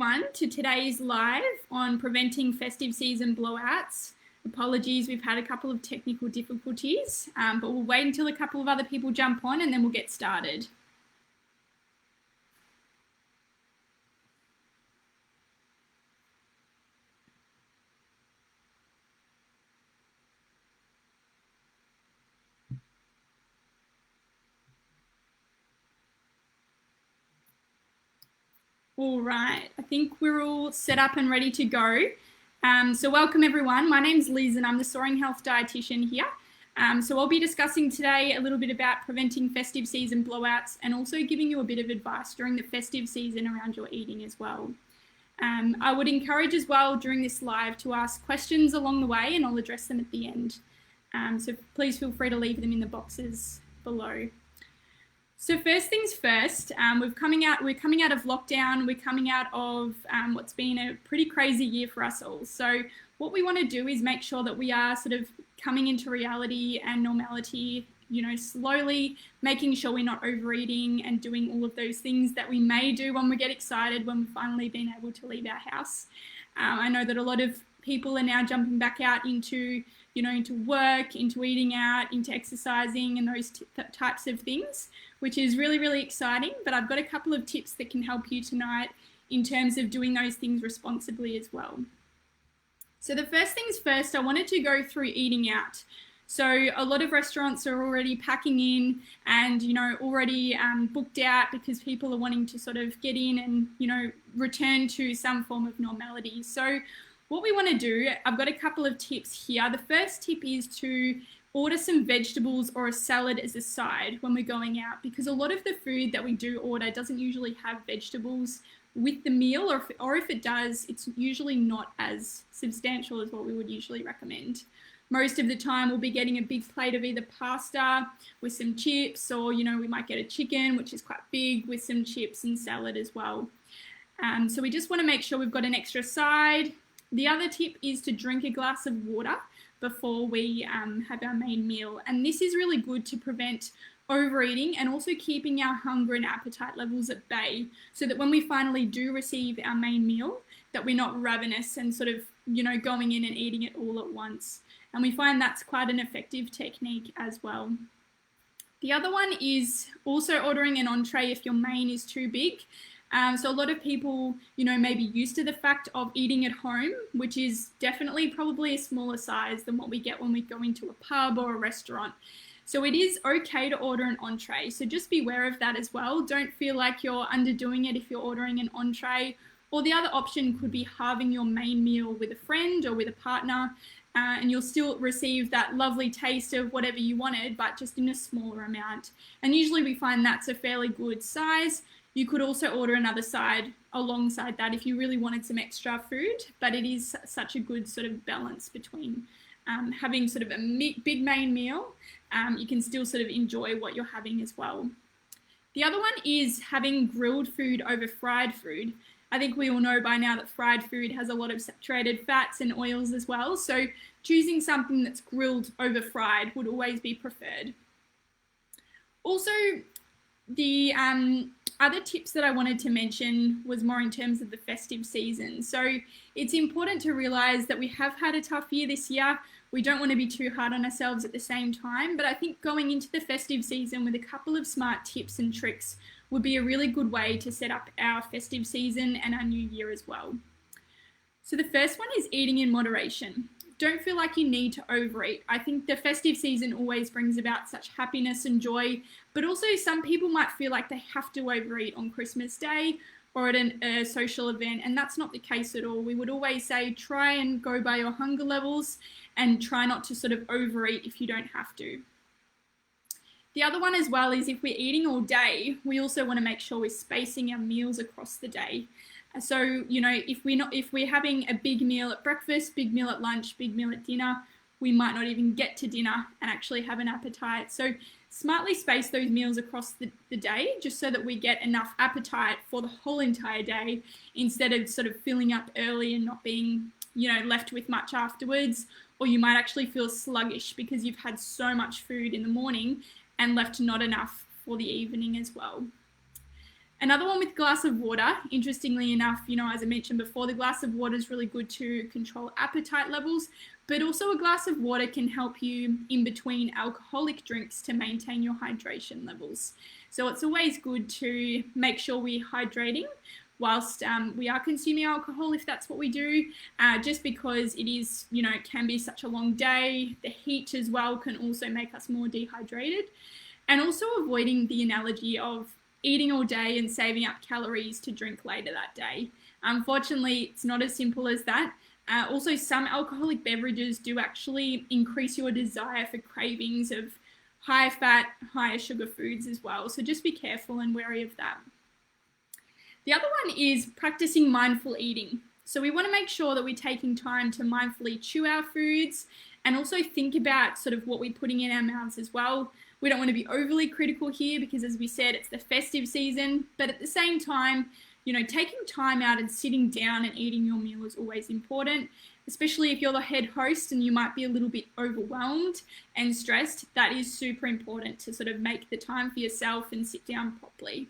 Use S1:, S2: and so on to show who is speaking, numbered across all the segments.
S1: everyone to today's live on preventing festive season blowouts. Apologies, we've had a couple of technical difficulties, but we'll wait until a couple of other people jump on and then we'll get started. All right, I think we're all set up and ready to go. So welcome everyone. My name's Liz and I'm the Soaring Health Dietitian here. So I'll be discussing today a little bit about preventing festive season blowouts and also giving you a bit of advice during the festive season around your eating as well. I would encourage as well during this live to ask questions along the way and I'll address them at the end. So please feel free to leave them in the boxes below. So first things first, we're coming out of lockdown, we're coming out of what's been a pretty crazy year for us all. So what we want to do is make sure that we are sort of coming into reality and normality, slowly making sure we're not overeating and doing all of those things that we may do when we get excited, when we've finally been able to leave our house. I know that a lot of people are now jumping back out into work, into eating out, into exercising and those types of things, which is really, really exciting. But I've got a couple of tips that can help you tonight in terms of doing those things responsibly as well. So the first things first, I wanted to go through eating out. So a lot of restaurants are already packing in and, already booked out because people are wanting to sort of get in and, return to some form of normality. So what we want to do, I've got a couple of tips here. The first tip is to order some vegetables or a salad as a side when we're going out, because a lot of the food that we do order doesn't usually have vegetables with the meal, or if it does, it's usually not as substantial as what we would usually recommend. Most of the time we'll be getting a big plate of either pasta with some chips, or we might get a chicken, which is quite big, with some chips and salad as well. So we just want to make sure we've got an extra side. The other tip is to drink a glass of water before we have our main meal. And this is really good to prevent overeating and also keeping our hunger and appetite levels at bay, so that when we finally do receive our main meal, that we're not ravenous and sort of, going in and eating it all at once. And we find that's quite an effective technique as well. The other one is also ordering an entree if your main is too big. So a lot of people, may be used to the fact of eating at home, which is definitely probably a smaller size than what we get when we go into a pub or a restaurant. So it is okay to order an entree. So just be aware of that as well. Don't feel like you're underdoing it if you're ordering an entree. Or the other option could be halving your main meal with a friend or with a partner, and you'll still receive that lovely taste of whatever you wanted, but just in a smaller amount. And usually we find that's a fairly good size. You could also order another side alongside that if you really wanted some extra food, but it is such a good sort of balance between having sort of a big main meal. You can still sort of enjoy what you're having as well. The other one is having grilled food over fried food. I think we all know by now that fried food has a lot of saturated fats and oils as well. So choosing something that's grilled over fried would always be preferred. Also, the other tips that I wanted to mention was more in terms of the festive season. So it's important to realize that we have had a tough year this year. We don't want to be too hard on ourselves at the same time, but I think going into the festive season with a couple of smart tips and tricks would be a really good way to set up our festive season and our new year as well. So the first one is eating in moderation. Don't feel like you need to overeat. I think the festive season always brings about such happiness and joy, but also some people might feel like they have to overeat on Christmas Day or at a social event, and that's not the case at all. We would always say try and go by your hunger levels and try not to sort of overeat if you don't have to. The other one as well is if we're eating all day, we also want to make sure we're spacing our meals across the day. So, if we're having a big meal at breakfast, big meal at lunch, big meal at dinner, we might not even get to dinner and actually have an appetite. So smartly space those meals across the day, just so that we get enough appetite for the whole entire day, instead of sort of filling up early and not being, left with much afterwards. Or you might actually feel sluggish because you've had so much food in the morning and left not enough for the evening as well. Another one with glass of water. Interestingly enough, as I mentioned before, the glass of water is really good to control appetite levels, but also a glass of water can help you in between alcoholic drinks to maintain your hydration levels. So it's always good to make sure we're hydrating whilst we are consuming alcohol, if that's what we do, just because it is, it can be such a long day. The heat as well can also make us more dehydrated. And also avoiding the analogy of eating all day and saving up calories to drink later that day. Unfortunately, it's not as simple as that. Also, some alcoholic beverages do actually increase your desire for cravings of high fat, higher sugar foods as well. So just be careful and wary of that. The other one is practicing mindful eating. So we want to make sure that we're taking time to mindfully chew our foods and also think about sort of what we're putting in our mouths as well. We don't want to be overly critical here because, as we said, it's the festive season, but at the same time, taking time out and sitting down and eating your meal is always important, especially if you're the head host and you might be a little bit overwhelmed and stressed. That is super important to sort of make the time for yourself and sit down properly.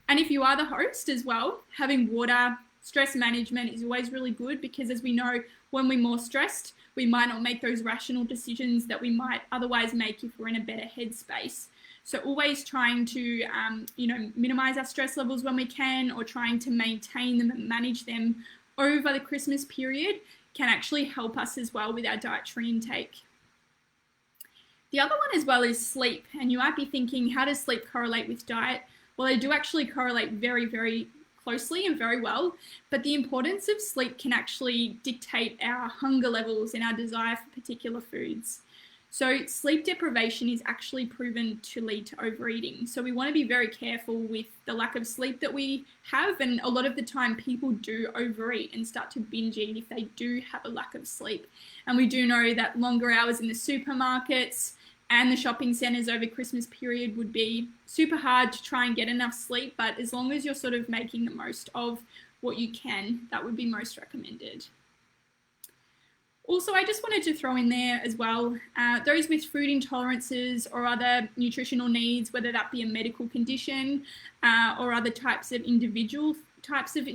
S1: And if you are the host as well, having water, stress management is always really good because, as we know, when we're more stressed, we might not make those rational decisions that we might otherwise make if we're in a better headspace. So always trying to, minimize our stress levels when we can, or trying to maintain them and manage them over the Christmas period can actually help us as well with our dietary intake. The other one as well is sleep. And you might be thinking, how does sleep correlate with diet? Well, they do actually correlate very, very closely and very well, but the importance of sleep can actually dictate our hunger levels and our desire for particular foods. So sleep deprivation is actually proven to lead to overeating. So we want to be very careful with the lack of sleep that we have, and a lot of the time people do overeat and start to binge eat if they do have a lack of sleep. And we do know that longer hours in the supermarkets and the shopping centres over Christmas period would be super hard to try and get enough sleep, but as long as you're sort of making the most of what you can, that would be most recommended. Also, I just wanted to throw in there as well, those with food intolerances or other nutritional needs, whether that be a medical condition or other types of individual types of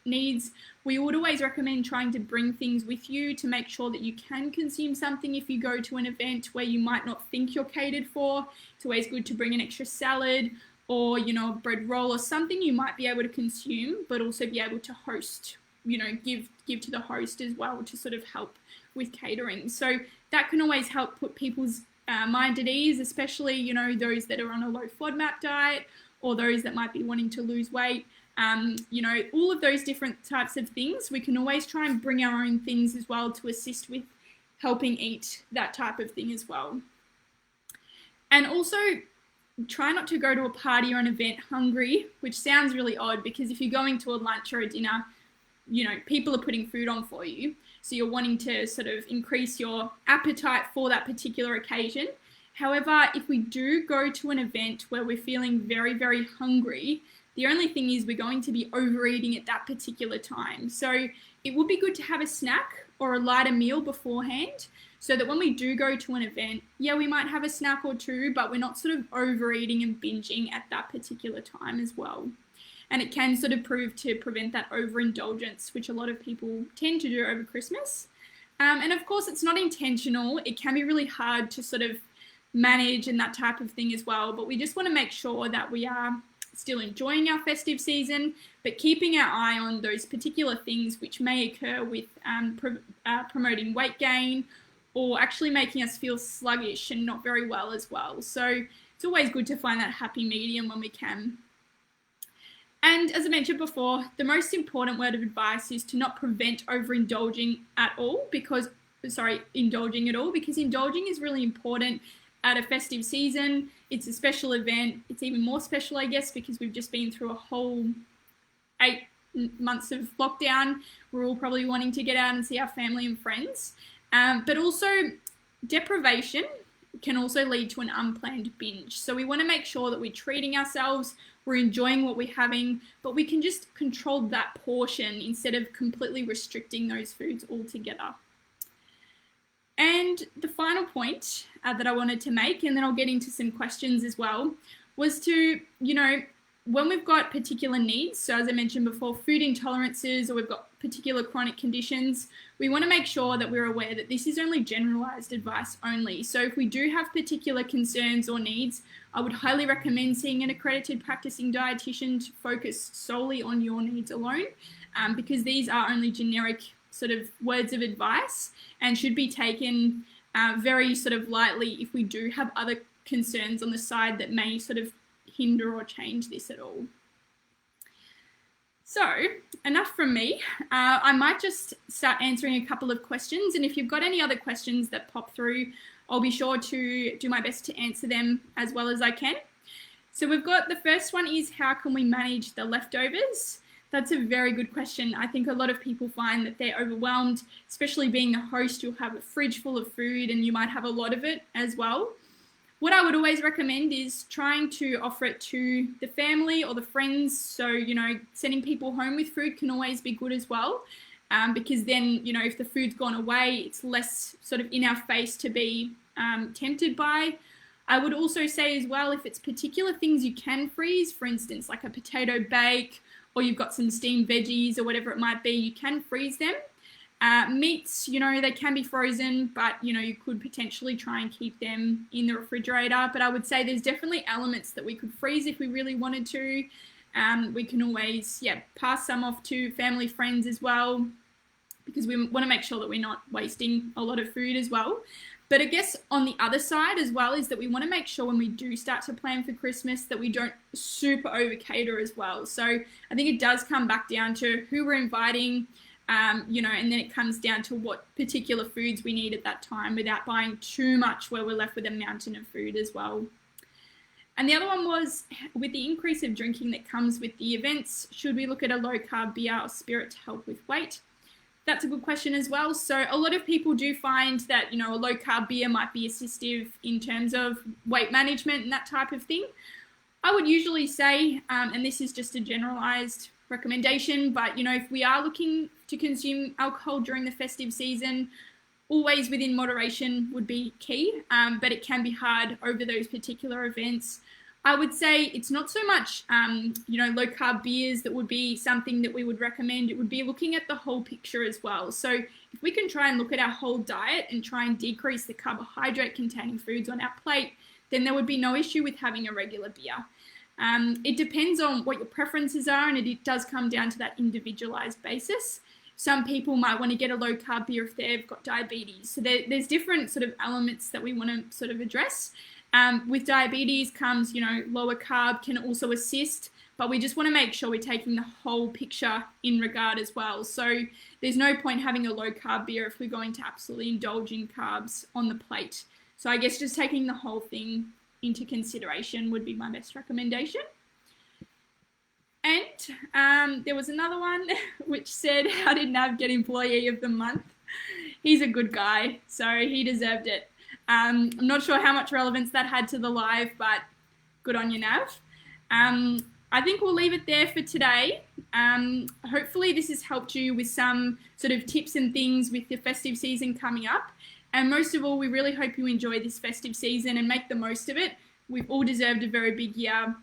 S1: needs, we would always recommend trying to bring things with you to make sure that you can consume something if you go to an event where you might not think you're catered for. It's always good to bring an extra salad or, a bread roll or something you might be able to consume, but also be able to host, give to the host as well to sort of help with catering. So that can always help put people's mind at ease, especially, those that are on a low FODMAP diet or those that might be wanting to lose weight. All of those different types of things, we can always try and bring our own things as well to assist with helping eat that type of thing as well. And also try not to go to a party or an event hungry, which sounds really odd because if you're going to a lunch or a dinner, people are putting food on for you. So you're wanting to sort of increase your appetite for that particular occasion. However, if we do go to an event where we're feeling very, very hungry, the only thing is we're going to be overeating at that particular time. So it would be good to have a snack or a lighter meal beforehand so that when we do go to an event, we might have a snack or two, but we're not sort of overeating and binging at that particular time as well. And it can sort of prove to prevent that overindulgence, which a lot of people tend to do over Christmas. And of course, it's not intentional. It can be really hard to sort of manage and that type of thing as well. But we just want to make sure that we are still enjoying our festive season, but keeping our eye on those particular things which may occur with promoting weight gain or actually making us feel sluggish and not very well as well. So it's always good to find that happy medium when we can. And as I mentioned before, the most important word of advice is to not prevent overindulging at all indulging at all, because indulging is really important at a festive season. It's a special event. It's even more special, I guess, because we've just been through a whole 8 months of lockdown. We're all probably wanting to get out and see our family and friends. But also deprivation can also lead to an unplanned binge. So we want to make sure that we're treating ourselves, we're enjoying what we're having, but we can just control that portion instead of completely restricting those foods altogether. And the final point that I wanted to make, and then I'll get into some questions as well, was to, when we've got particular needs, so as I mentioned before, food intolerances, or we've got particular chronic conditions, we want to make sure that we're aware that this is only generalized advice only. So if we do have particular concerns or needs, I would highly recommend seeing an accredited practicing dietitian to focus solely on your needs alone, because these are only generic sort of words of advice and should be taken very sort of lightly if we do have other concerns on the side that may sort of hinder or change this at all. So enough from me. I might just start answering a couple of questions, and if you've got any other questions that pop through, I'll be sure to do my best to answer them as well as I can. So we've got the first one is, how can we manage the leftovers? That's a very good question. I think a lot of people find that they're overwhelmed, especially being a host. You'll have a fridge full of food and you might have a lot of it as well. What I would always recommend is trying to offer it to the family or the friends. So, you know, sending people home with food can always be good as well, because then, you know, if the food's gone away, it's less sort of in our face to be tempted by. I would also say as well, if it's particular things you can freeze, for instance, like a potato bake, or you've got some steamed veggies or whatever it might be, you can freeze them. Meats, you know, they can be frozen, but, you know, you could potentially try and keep them in the refrigerator. But I would say there's definitely elements that we could freeze if we really wanted to. We can always, pass some off to family, friends as well, because we want to make sure that we're not wasting a lot of food as well. But I guess on the other side as well is that we want to make sure when we do start to plan for Christmas that we don't super over cater as well. So I think it does come back down to who we're inviting, you know, and then it comes down to what particular foods we need at that time without buying too much where we're left with a mountain of food as well. And the other one was, with the increase of drinking that comes with the events, should we look at a low carb beer or spirit to help with weight? That's a good question as well. So a lot of people do find that, you know, a low carb beer might be assistive in terms of weight management and that type of thing. I would usually say, and this is just a generalized recommendation, but, you know, if we are looking to consume alcohol during the festive season, always within moderation would be key, but it can be hard over those particular events. I would say it's not so much, you know, low carb beers that would be something that we would recommend. It would be looking at the whole picture as well. So if we can try and look at our whole diet and try and decrease the carbohydrate containing foods on our plate, then there would be no issue with having a regular beer. It depends on what your preferences are, and it does come down to that individualized basis. Some people might want to get a low carb beer if they've got diabetes. So there's different sort of elements that we want to sort of address. With diabetes comes, you know, lower carb can also assist, but we just want to make sure we're taking the whole picture in regard as well. So there's no point having a low carb beer if we're going to absolutely indulge in carbs on the plate. So I guess just taking the whole thing into consideration would be my best recommendation. And there was another one which said, how did Nav get Employee of the Month? He's a good guy, so he deserved it. I'm not sure how much relevance that had to the live, but good on you, Nav. I think we'll leave it there for today. Hopefully this has helped you with some sort of tips and things with the festive season coming up. And most of all, we really hope you enjoy this festive season and make the most of it. We've all deserved a very big year,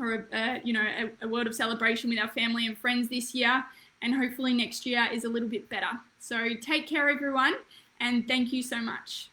S1: or a world of celebration with our family and friends this year. And hopefully next year is a little bit better. So take care, everyone, and thank you so much.